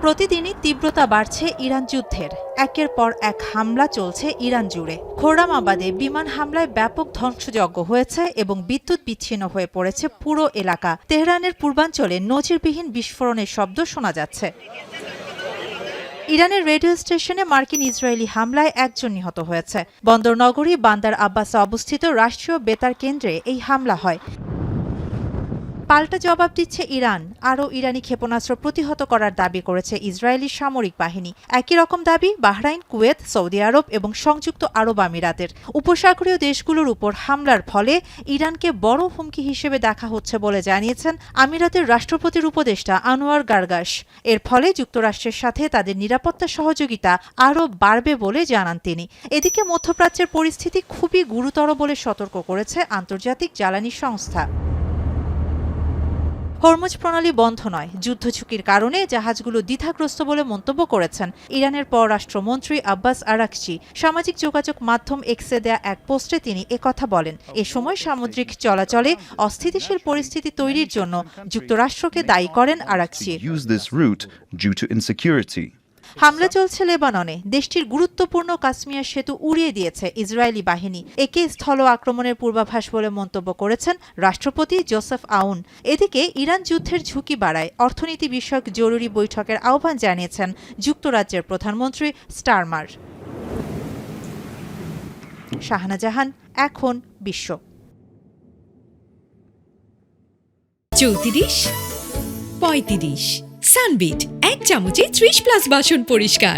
প্রতিদিনই তীব্রতা বাড়ছে ইরান যুদ্ধের। একের পর এক হামলা চলছে ইরান জুড়ে। খোরামাবাদে বিমান হামলায় ব্যাপক ধ্বংসযজ্ঞ হয়েছে এবং বিদ্যুৎ বিচ্ছিন্ন হয়ে পড়েছে পুরো এলাকা। তেহরানের পূর্বাঞ্চলে নজিরবিহীন বিস্ফোরণের শব্দ শোনা যাচ্ছে। ইরানের রেডিও স্টেশনে মার্কিন ইসরায়েলি হামলায় একজন নিহত হয়েছে। বন্দর নগরী বান্দার আব্বাসে অবস্থিত রাষ্ট্রীয় বেতার কেন্দ্রে এই হামলা হয়। পাল্টা জবাব দিচ্ছে ইরান। আরও ইরানি ক্ষেপণাস্ত্র প্রতিহত করার দাবি করেছে ইসরায়েলি সামরিক বাহিনী। একই রকম দাবি বাহরাইন, কুয়েত, সৌদি আরব এবং সংযুক্ত আরব আমিরাতের। উপসাগরীয় দেশগুলোর উপর হামলার ফলে ইরানকে বড় হুমকি হিসেবে দেখা হচ্ছে বলে জানিয়েছেন আমিরাতের রাষ্ট্রপতির উপদেষ্টা আনোয়ার গারগাশ। এর ফলে যুক্তরাষ্ট্রের সাথে তাদের নিরাপত্তা সহযোগিতা আরও বাড়বে বলে জানান তিনি। এদিকে মধ্যপ্রাচ্যের পরিস্থিতি খুবই গুরুতর বলে সতর্ক করেছে আন্তর্জাতিক জ্বালানি সংস্থা। হরমুজ প্রণালী বন্ধ নয়, যুদ্ধ ঝুঁকির কারণে জাহাজগুলো দ্বিধাগ্রস্ত বলে মন্তব্য করেছেন ইরানের পররাষ্ট্রমন্ত্রী আব্বাস আরাকচি। সামাজিক যোগাযোগ মাধ্যম এক্সে দেয়া এক পোস্টে তিনি একথা বলেন। এ সময় সামুদ্রিক চলাচলে অস্থিতিশীল পরিস্থিতি তৈরির জন্য যুক্তরাষ্ট্রকে দায়ী করেন আরাকচি। হামলা চলছে লেবাননে। দেশটির গুরুত্বপূর্ণ কাশ্মীর সেতু উড়িয়ে দিয়েছে ইসরায়েলি বাহিনী। একে স্থল আক্রমণের পূর্বাভাস বলে মন্তব্য করেছেন রাষ্ট্রপতি জোসেফ আউন। এদিকে ইরান যুদ্ধের ঝুঁকি বাড়ায় অর্থনীতি বিষয়ক জরুরি বৈঠকের আহ্বান জানিয়েছেন যুক্তরাজ্যের প্রধানমন্ত্রী স্টারমার। শাহানা জাহান, এখন বিশ্ব। 34, 35 সানবিট 1 চামচে 30+ বাসন পরিষ্কার।